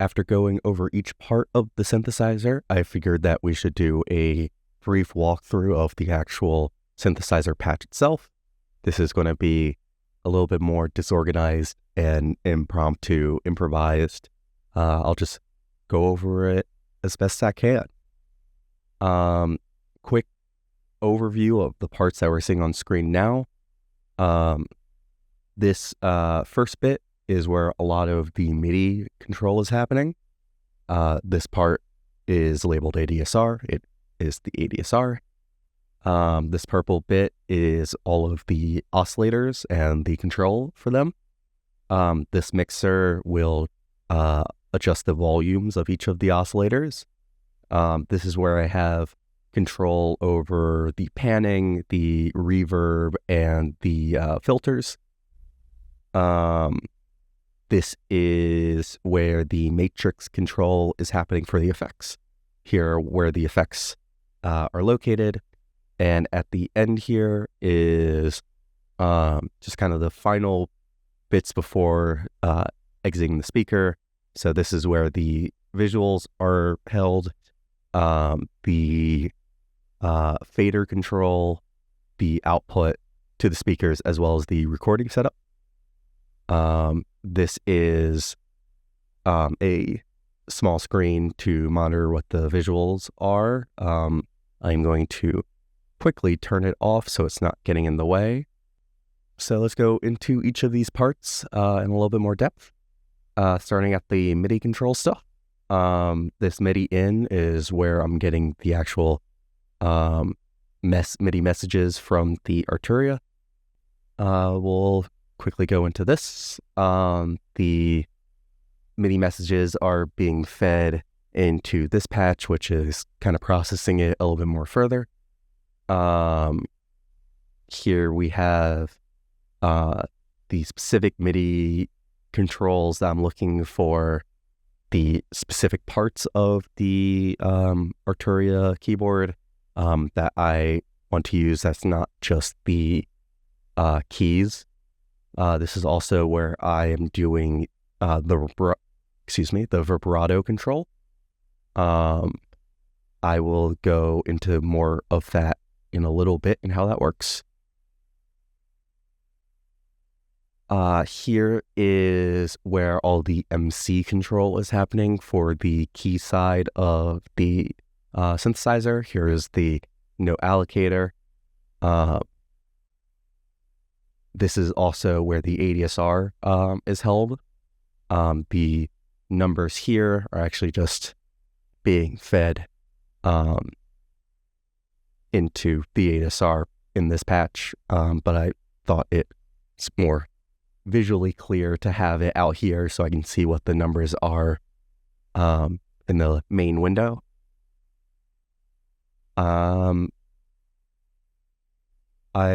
After going over each part of the synthesizer, I figured that we should do a brief walkthrough of the actual synthesizer patch itself. This is going to be a little bit more disorganized and improvised. I'll just go over it as best I can. Quick overview of the parts that we're seeing on screen now. This first bit is where a lot of the MIDI control is happening. This part is labeled ADSR. It is the ADSR. This purple bit is all of the oscillators and the control for them. This mixer will adjust the volumes of each of the oscillators. This is where I have control over the panning, the reverb, and the filters. This is where the matrix control is happening for the effects. Here, where the effects are located. And at the end here is just kind of the final bits before exiting the speaker. So this is where the visuals are held, the fader control, the output to the speakers, as well as the recording setup. This is a small screen to monitor what the visuals are. I'm going to quickly turn it off so it's not getting in the way. So let's go into each of these parts in a little bit more depth. Starting at the MIDI control stuff. This MIDI in is where I'm getting the actual MIDI messages from the Arturia. We'll quickly go into this. The MIDI messages are being fed into this patch, which is kind of processing it a little bit more further. Here we have the specific MIDI controls that I'm looking for, the specific parts of the Arturia keyboard that I want to use. That's not just the keys. This is also where I am doing the vibrato control. I will go into more of that in a little bit and how that works. Here is where all the MC control is happening for the key side of the synthesizer. Here is the note allocator. This is also where the ADSR is held. The numbers here are actually just being fed into the ADSR in this patch, but I thought it's more visually clear to have it out here so I can see what the numbers are in the main window. I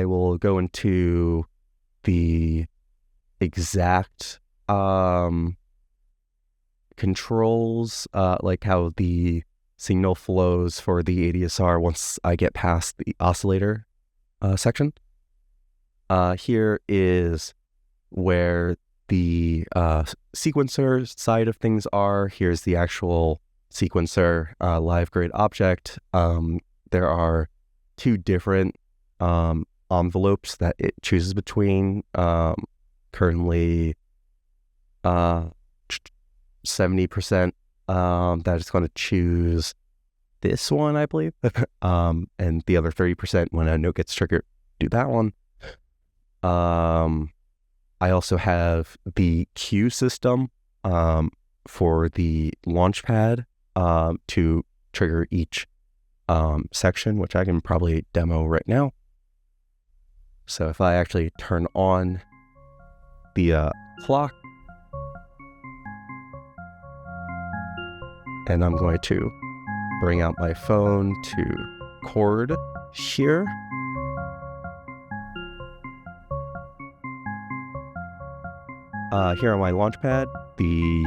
will go into the exact controls, like how the signal flows for the ADSR once I get past the oscillator section. Here is where the sequencer side of things are. Here's the actual sequencer live grid object. There are two different envelopes that it chooses between. Currently 70% that is going to choose this one, I believe. And the other 30% when a note gets triggered, do that one. I also have the cue system for the launchpad to trigger each section, which I can probably demo right now. So if I actually turn on the clock, and I'm going to bring out my phone to record here. Here on my launchpad, the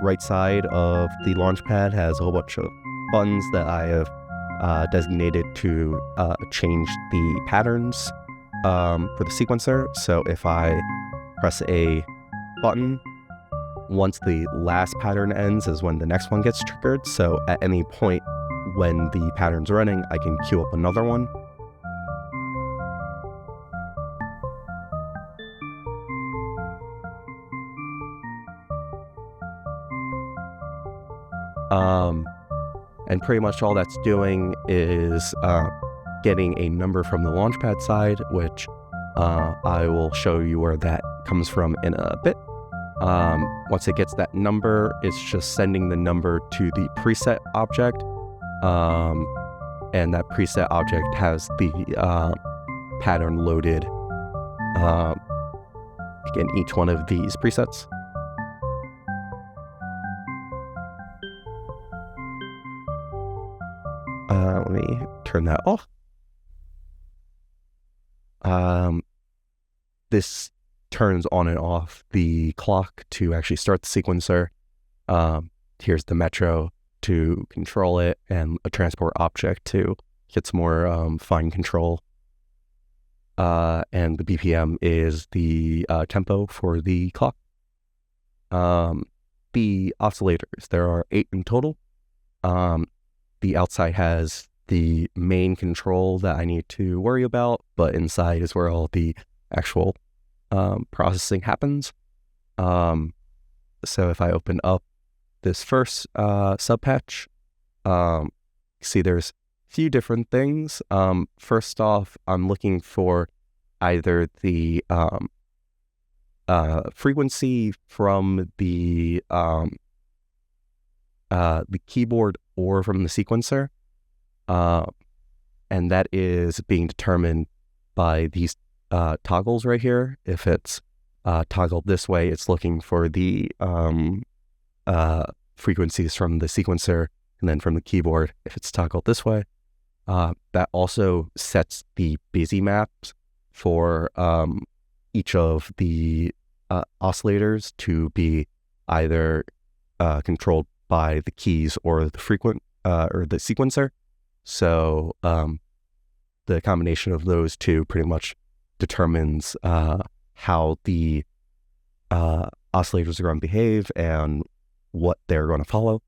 right side of the launchpad has a whole bunch of buttons that I have designated to change the patterns for the sequencer. So if I press a button once the last pattern ends is when the next one gets triggered. So at any point when the pattern's running, I can queue up another one. And pretty much all that's doing is getting a number from the launchpad side, which I will show you where that comes from in a bit. Once it gets that number, it's just sending the number to the preset object, and that preset object has the pattern loaded in each one of these presets. Let me turn that off. This turns on and off the clock to actually start the sequencer. Here's the metro to control it, and a transport object to get some more fine control. And the BPM is the tempo for the clock. The oscillators, there are 8 in total. The outside has the main control that I need to worry about, but inside is where all the actual processing happens. So if I open up this first subpatch, see there's a few different things. First off, I'm looking for either the frequency from the keyboard or from the sequencer, and that is being determined by these toggles right here. If it's toggled this way, it's looking for the frequencies from the sequencer and then from the keyboard. If it's toggled this way, that also sets the busy maps for each of the oscillators to be either controlled by the keys or the or the sequencer. So the combination of those two pretty much determines how the oscillators are going to behave and what they're going to follow.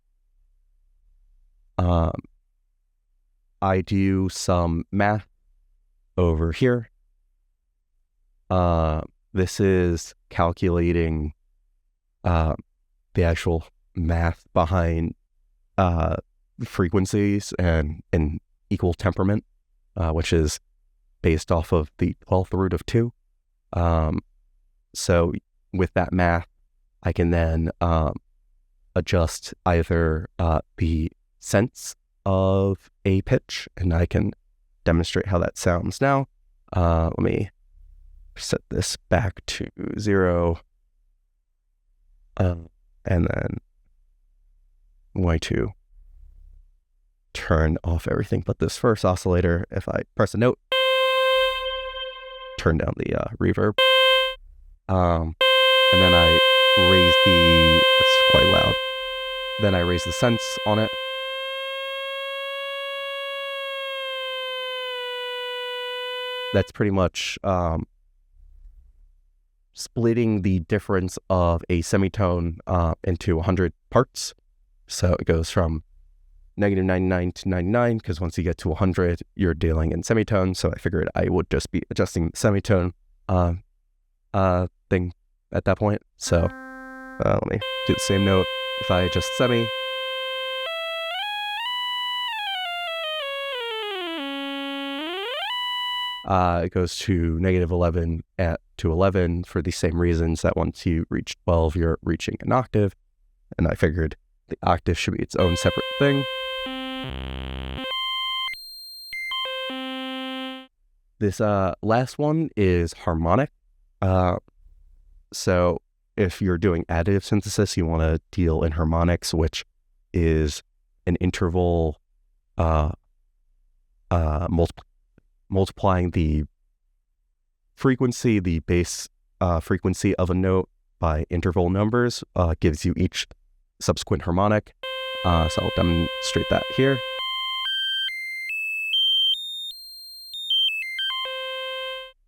I do some math over here. This is calculating the actual math behind frequencies and equal temperament, which is based off of the 12th root of 2. So with that math, I can then adjust either the sense of a pitch, and I can demonstrate how that sounds now. Let me set this back to 0, and then I'm going to turn off everything but this first oscillator. If I press a note, turn down the reverb, and then I raise it's quite loud. Then I raise the sense on it. That's pretty much splitting the difference of a semitone into 100 parts. So it goes from negative 99 to 99, because once you get to 100, you're dealing in semitones. So I figured I would just be adjusting the semitone thing at that point. So let me do the same note. If I adjust semi, it goes to negative 11 to 11 for the same reasons that once you reach 12, you're reaching an octave. And I figured the octave should be its own separate thing. This last one is harmonic. So if you're doing additive synthesis, you want to deal in harmonics, which is an interval multiplying the frequency, the base frequency of a note by interval numbers gives you each subsequent harmonic. So I'll demonstrate that here.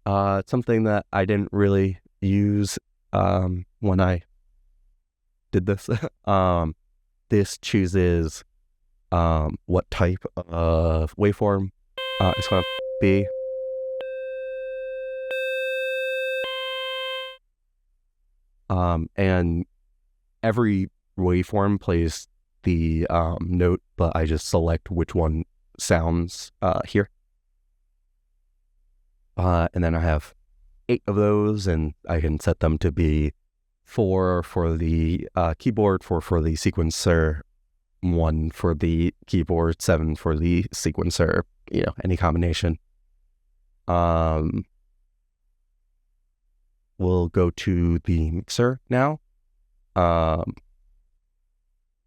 It's something that I didn't really use when I did this. This chooses what type of waveform it's going to be. And every waveform plays the note, but I just select which one sounds here. And then I have 8 of those, and I can set them to be 4 for the keyboard, 4 for the sequencer, 1 for the keyboard, 7 for the sequencer, any combination. We'll go to the mixer now.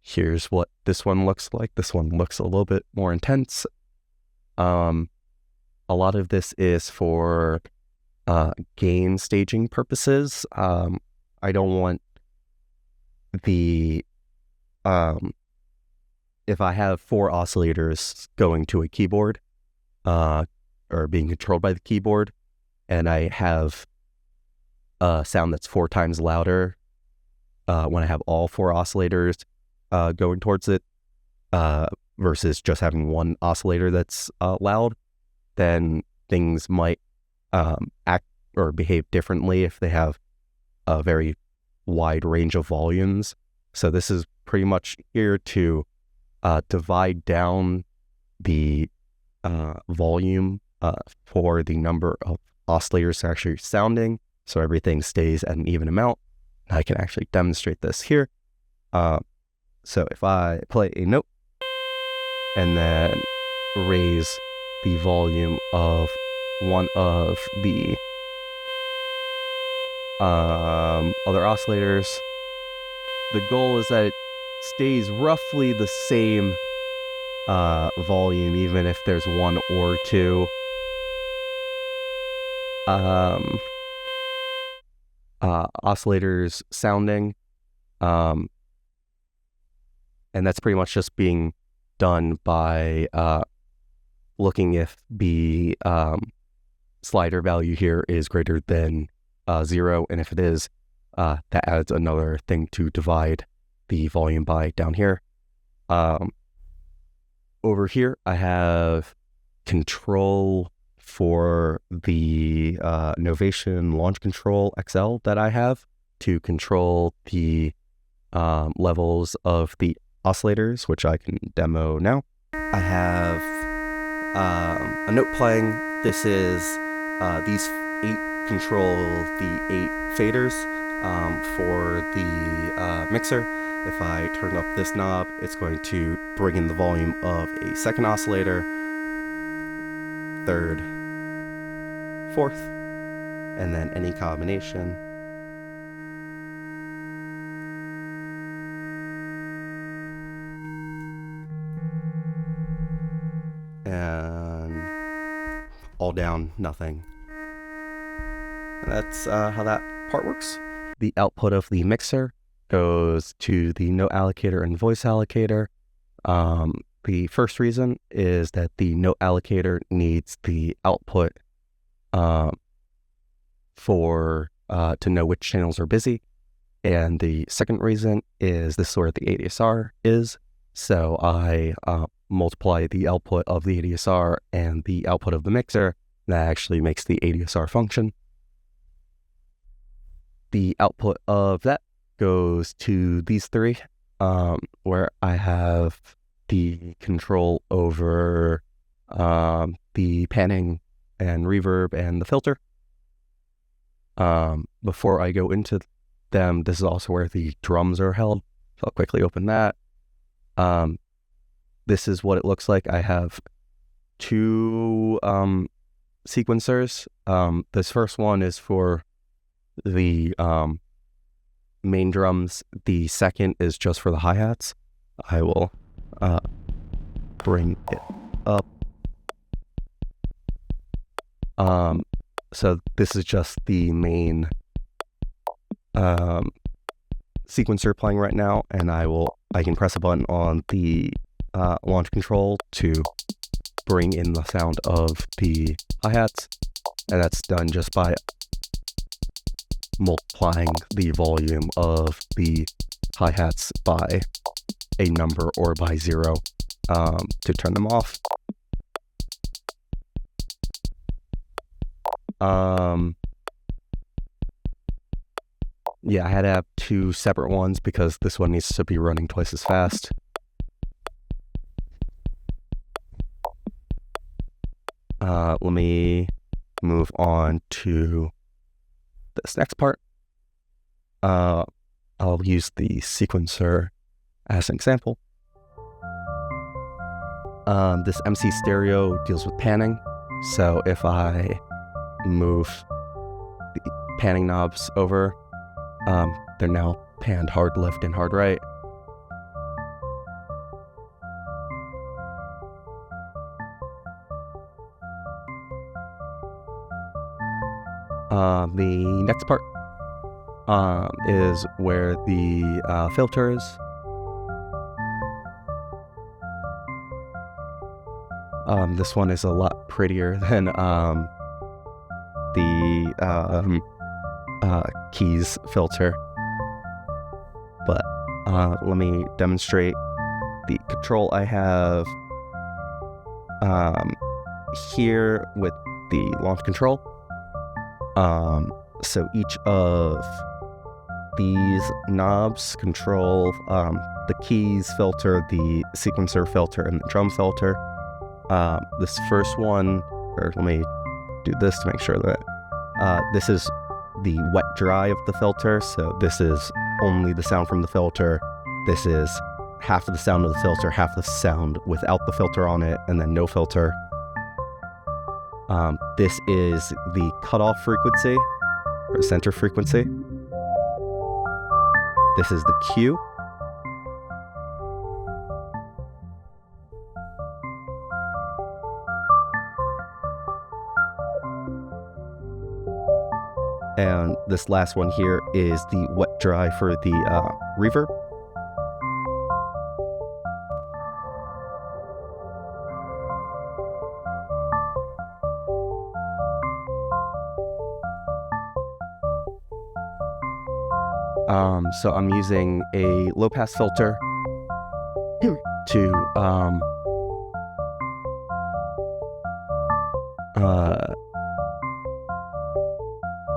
Here's what this one looks like. This one looks a little bit more intense. A lot of this is for gain staging purposes. I don't want the if I have 4 oscillators going to a keyboard or being controlled by the keyboard, and I have a sound that's 4 times louder when I have all 4 oscillators going towards it versus just having one oscillator that's loud, then things might act or behave differently if they have a very wide range of volumes. So this is pretty much here to divide down the volume for the number of oscillators actually sounding, so everything stays at an even amount. I can actually demonstrate this here. So if I play a note and then raise the volume of one of the other oscillators, the goal is that it stays roughly the same volume, even if there's 1 or 2 oscillators sounding. And that's pretty much just being done by looking if the slider value here is greater than 0, and if it is, that adds another thing to divide the volume by down here. Over here, I have control for the Novation Launch Control XL that I have to control the levels of the oscillators, which I can demo now. I have a note playing. This is these 8 control the 8 faders for the mixer. If I turn up this knob, it's going to bring in the volume of a second oscillator, third, fourth, and then any combination. And all down, nothing. And that's how that part works. The output of the mixer goes to the note allocator and voice allocator. The first reason is that the note allocator needs the output for to know which channels are busy. And the second reason is this is where the ADSR is. So I multiply the output of the ADSR and the output of the mixer. That actually makes the ADSR function. The output of that goes to these 3, where I have the control over the panning and reverb and the filter. Before I go into them, this is also where the drums are held. So I'll quickly open that. This is what it looks like. I have 2 sequencers. This first one is for the main drums. The second is just for the hi-hats. I will bring it up. So this is just the main sequencer playing right now, and I can press a button on the launch control to bring in the sound of the hi-hats, and that's done just by multiplying the volume of the hi-hats by a number or by 0 to turn them off. Yeah, I had to have 2 separate ones because this one needs to be running twice as fast. Let me move on to this next part. I'll use the sequencer as an example. This MC stereo deals with panning. So if I move the panning knobs over, they're now panned hard left and hard right. The next part is where the filter is. This one is a lot prettier than the keys filter, but let me demonstrate the control I have here with the launch control. So each of these knobs control the keys filter, the sequencer filter, and the drum filter. This first one, or let me do this to make sure that this is the wet dry of the filter. So this is only the sound from the filter. This is half of the sound of the filter, half the sound without the filter on it, and then no filter. This is the cutoff frequency, or center frequency. This is the Q. And this last one here is the wet dry for the reverb. So I'm using a low pass filter to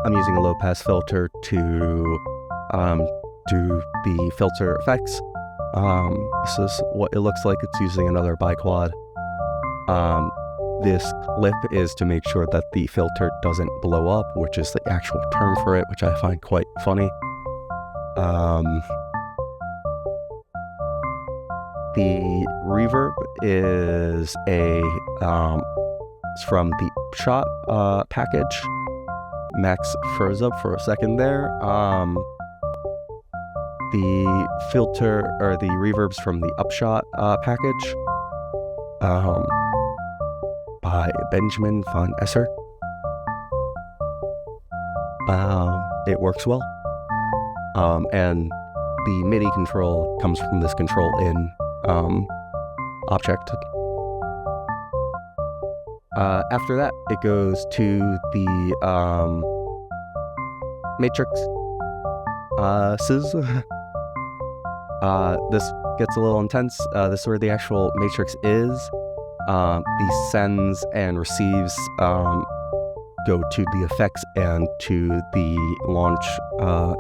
I'm using a low pass filter to do the filter effects. This is what it looks like. It's using another biquad. This clip is to make sure that the filter doesn't blow up, which is the actual term for it, which I find quite funny. The reverb is it's from the Upshot package. Max froze up for a second there. The filter, or the reverb's from the Upshot package by Benjamin von Esser. It works well. And the MIDI control comes from this control in object. After that, it goes to the matrix. This gets a little intense. This is where the actual matrix is. The sends and receives go to the effects and to the launch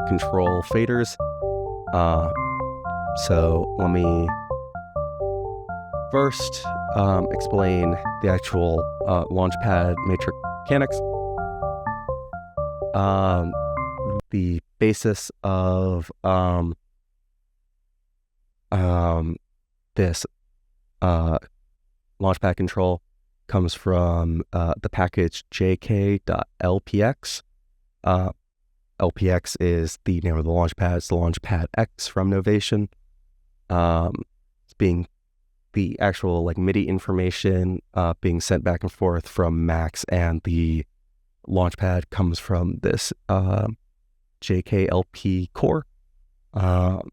control faders. So let me first explain the actual launchpad matrix mechanics. The basis of this launchpad control comes from the package jk.lpx. LPX is the name of the launchpad. It's the Launchpad X from Novation. It's being the actual MIDI information being sent back and forth from Max, and the launchpad comes from this JKLP core. And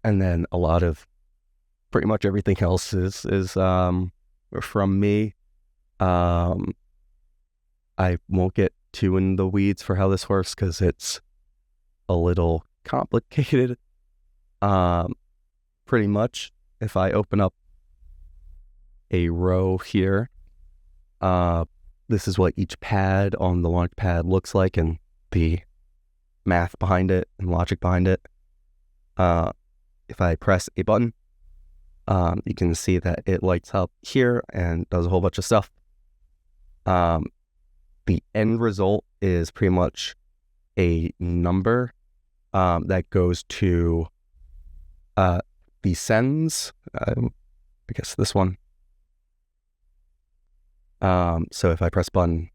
then a lot of pretty much everything else is from me. I won't get too in the weeds for how this works because it's a little complicated. Pretty much, if I open up a row here, this is what each pad on the launch pad looks like and the math behind it and logic behind it. If I press a button, you can see that it lights up here and does a whole bunch of stuff. The end result is pretty much a number that goes to the sends. I guess this one. So if I press button,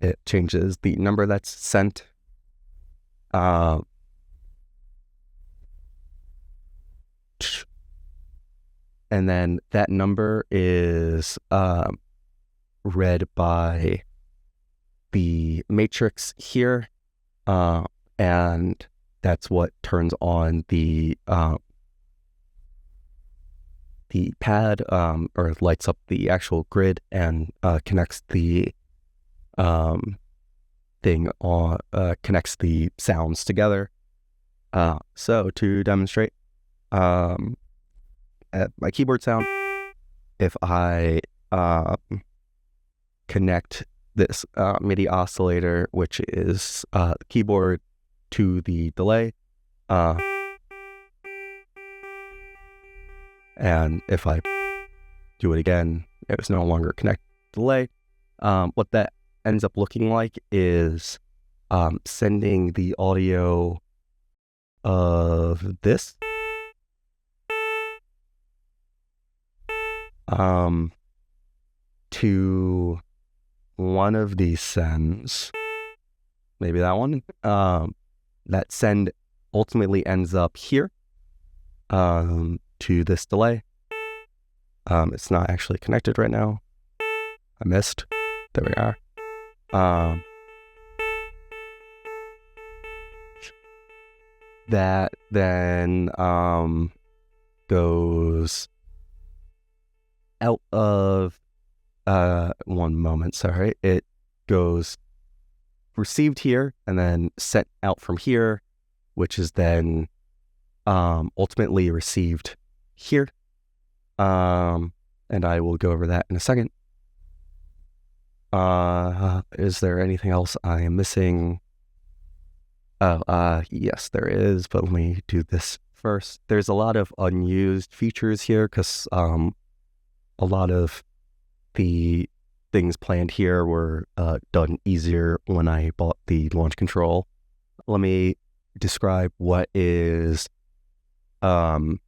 it changes the number that's sent. And then that number is read by the matrix here, and that's what turns on the pad, or lights up the actual grid and connects the connects the sounds together. So to demonstrate, at my keyboard sound, if I connect this MIDI oscillator, which is the keyboard, to the delay, and if I do it again, it was no longer connected to delay. What that ends up looking like is sending the audio of this to one of these sends, maybe that one. That send ultimately ends up here to this delay. It's not actually connected right now. I missed. There we are. That then goes out of one moment, sorry. It goes received here and then sent out from here, which is then ultimately received here. And I will go over that in a second. Is there anything else I am missing? Yes, there is, but let me do this first. There's a lot of unused features here because a lot of the things planned here were done easier when I bought the launch control. Let me describe what is what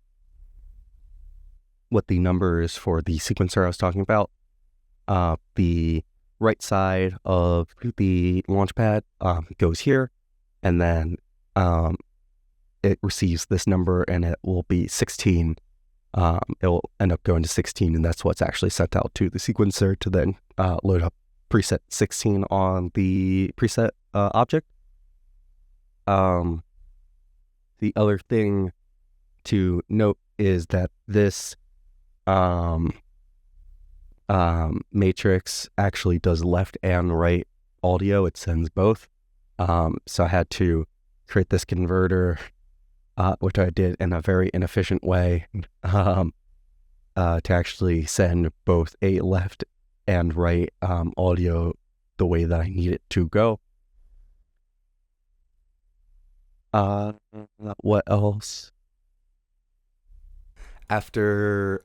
the numbers for the sequencer I was talking about. The right side of the launchpad goes here, and then it receives this number, and it will be 16. It will end up going to 16, and that's what's actually sent out to the sequencer to then load up preset 16 on the preset object. The other thing to note is that this matrix actually does left and right audio. It sends both. So I had to create this converter, which I did in a very inefficient way, to actually send both a left and right audio the way that I need it to go. What else? After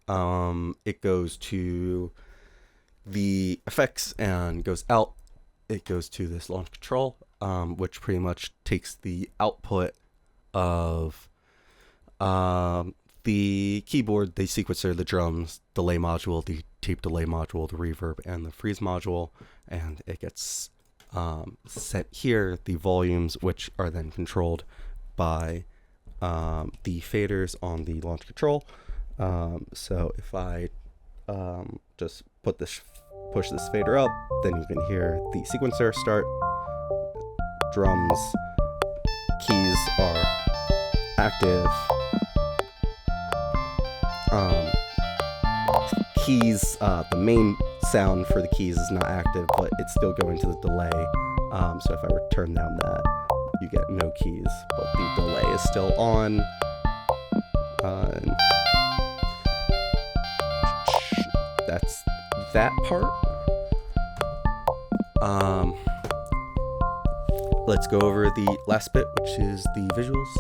it goes to the effects and goes out, it goes to this launch control, which pretty much takes the output of the keyboard, the sequencer, the drums, delay module, the tape delay module, the reverb, and the freeze module, and it gets set here, the volumes, which are then controlled by the faders on the launch control. So if I just push this fader up, then you can hear the sequencer start. Drums, keys are active. Keys, the main sound for the keys is not active, but it's still going to the delay. So if I were to turn down that, you get no keys, but the delay is still on. That's that part. Let's go over the last bit, which is the visuals.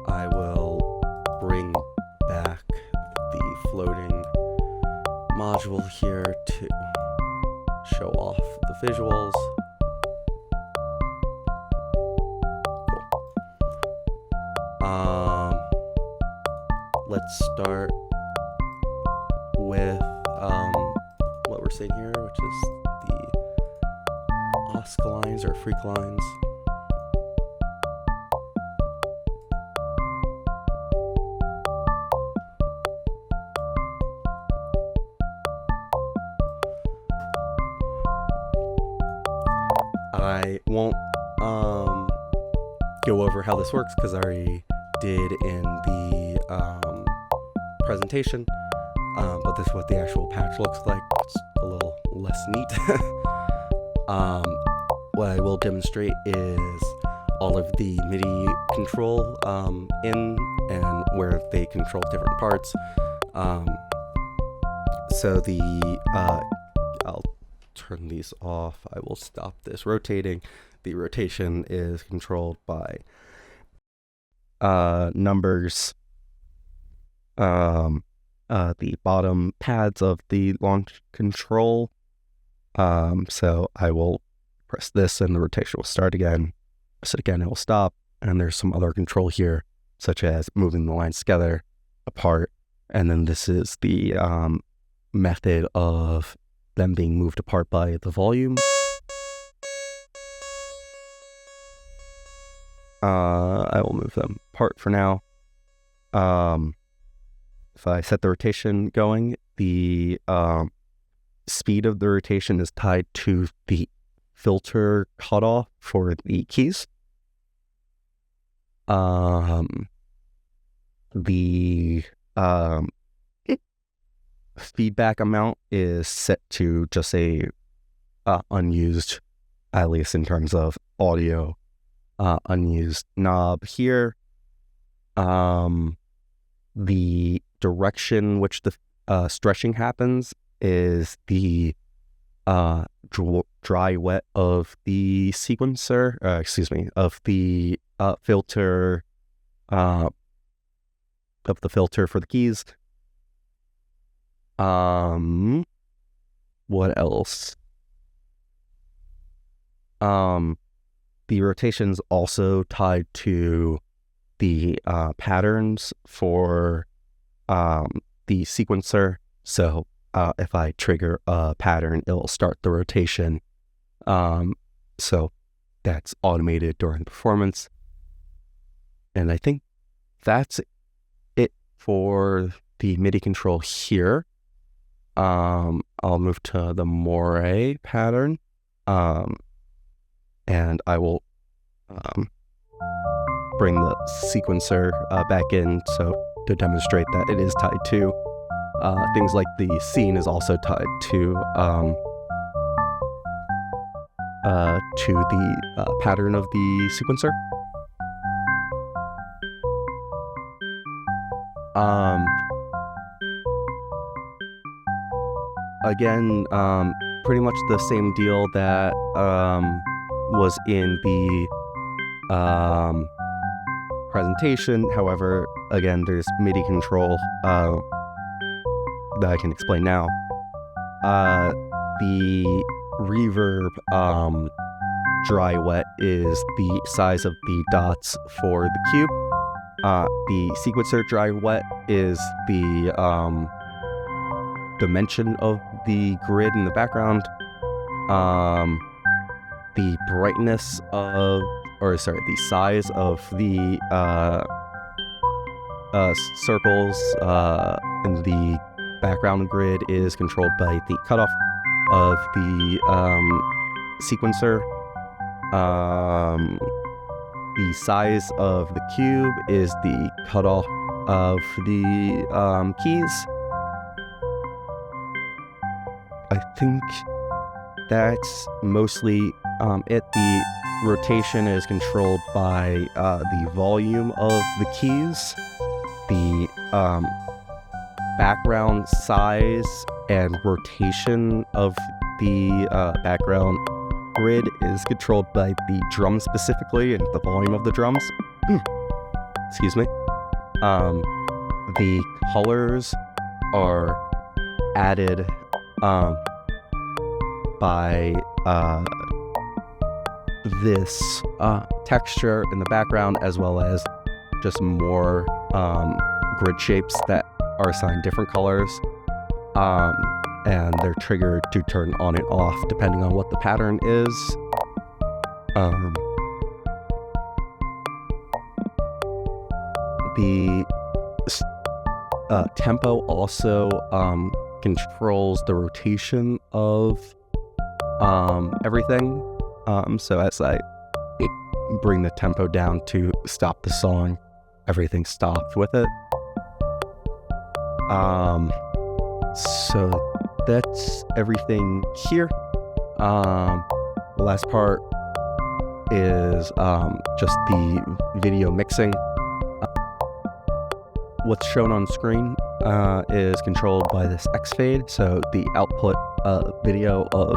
I will bring back the floating module here to show off the visuals. Cool. Let's start with what we're seeing here, which is the osc lines or freak lines. I won't go over how this works because I already did in the presentation, but this is what the actual patch looks like. It's a little less neat. What I will demonstrate is all of the MIDI control in and where they control different parts. So I'll turn these off. I will stop this rotating. The rotation is controlled by numbers, the bottom pads of the launch control. So I will press this and the rotation will start again. Press it again, it will stop. And there's some other control here, such as moving the lines together, apart. And then this is the method of them being moved apart by the volume. I will move them apart for now. If I set the rotation going, the speed of the rotation is tied to the filter cutoff for the keys. The feedback amount is set to just a unused, at least in terms of audio, unused knob here. The direction which the stretching happens is the dry wet of the sequencer, of the filter, for the keys. What else? The rotation's also tied to the patterns for the sequencer. So if I trigger a pattern, it'll start the rotation. So that's automated during performance. And I think that's it for the MIDI control here. I'll move to the moire pattern. And I will bring the sequencer back in to demonstrate that it is tied to things like the scene is also tied to the pattern of the sequencer. Again, pretty much the same deal that was in the presentation. However, again, there's MIDI control that I can explain now. The reverb dry wet is the size of the dots for the cube. The sequencer dry wet is the dimension of the grid in the background. The brightness of, the size of the circles in the background grid is controlled by the cutoff of the sequencer. The size of the cube is the cutoff of the keys. I think that's mostly it. The rotation is controlled by the volume of the keys. The background size and rotation of the background grid is controlled by the drum specifically and the volume of the drums. Excuse me. The colors are added by this texture in the background, as well as just more grid shapes that are assigned different colors, and they're triggered to turn on and off depending on what the pattern is. The tempo also controls the rotation of everything. So as I bring the tempo down to stop the song, everything stopped with it. So that's everything here. The last part is just the video mixing. What's shown on screen is controlled by this X fade. So the output video of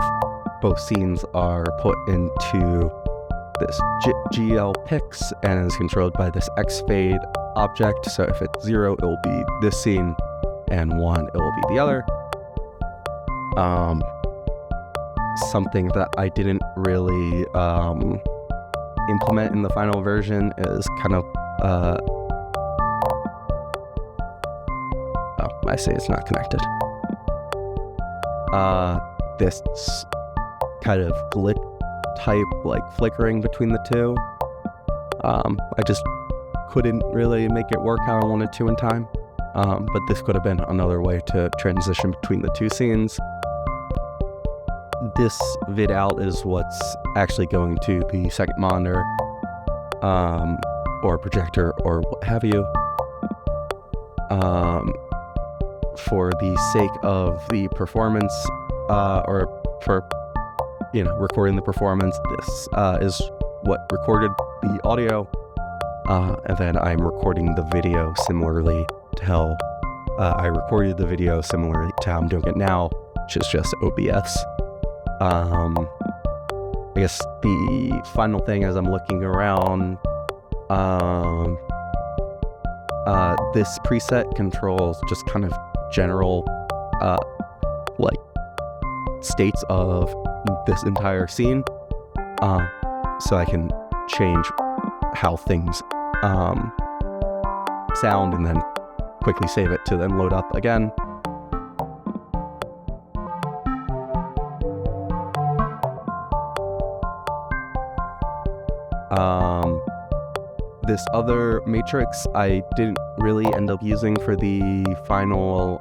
both scenes are put into this GL pix and is controlled by this X fade object. So if it's 0, it will be this scene, and 1, it will be the other. Something that I didn't really implement in the final version is kind of I say it's not connected. This kind of glitch type, like flickering between the two. I just couldn't really make it work how I wanted to in time. But this could have been another way to transition between the two scenes. This vid out is what's actually going to the second monitor, or projector, or what have you. For the sake of the performance, or for recording the performance, this is what recorded the audio, and then I'm recording the video similarly to how I recorded the video similarly to how I'm doing it now, which is just OBS. I guess the final thing as I'm looking around, this preset controls just kind of general like states of this entire scene, so I can change how things sound and then quickly save it to then load up again. This other matrix I didn't really end up using for the final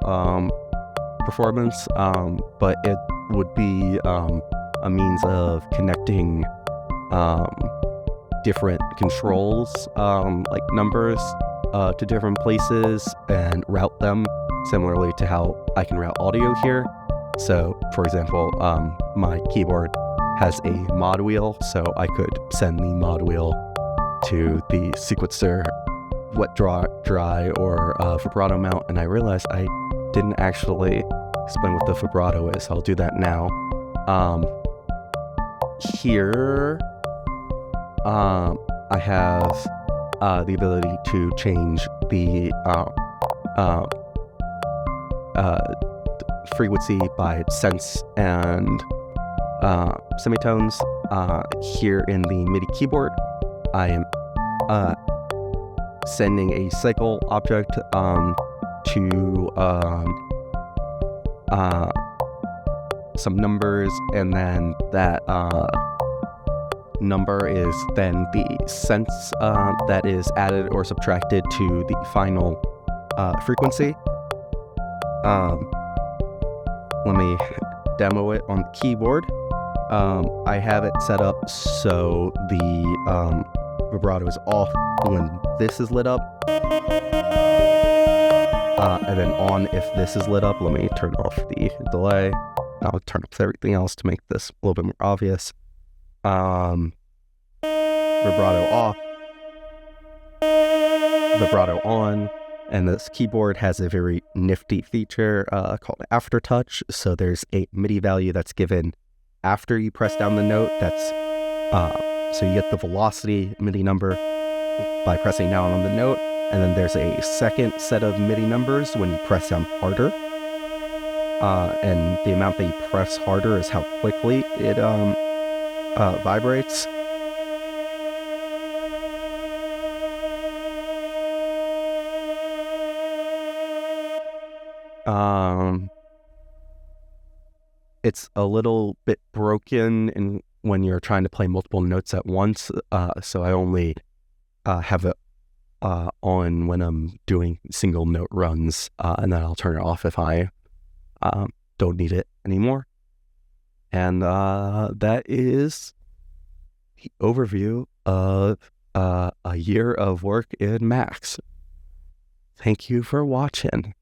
performance, but it would be a means of connecting different controls, like numbers, to different places and route them similarly to how I can route audio here. So, for example, my keyboard has a mod wheel, so I could send the mod wheel to the sequencer wet dry or vibrato mount, and I realized I didn't actually explain what the vibrato is. I'll do that now. Here I have the ability to change the frequency by sense and semitones. Here in the MIDI keyboard, I am sending a cycle object to some numbers, and then that number is then the sense that is added or subtracted to the final frequency. Let me demo it on the keyboard. I have it set up so the vibrato is off when this is lit up, and then on if this is lit up. Let me turn off the delay. I'll turn up everything else to make this a little bit more obvious. Vibrato off, vibrato on, and this keyboard has a very nifty feature called aftertouch. So there's a MIDI value that's given after you press down the note. That's so you get the velocity MIDI number by pressing down on the note, and then there's a second set of MIDI numbers when you press down harder. And the amount that you press harder is how quickly it vibrates. It's a little bit broken when you're trying to play multiple notes at once, so I only have it on when I'm doing single note runs, and then I'll turn it off if I don't need it anymore. And that is the overview of a year of work in Max. Thank you for watching.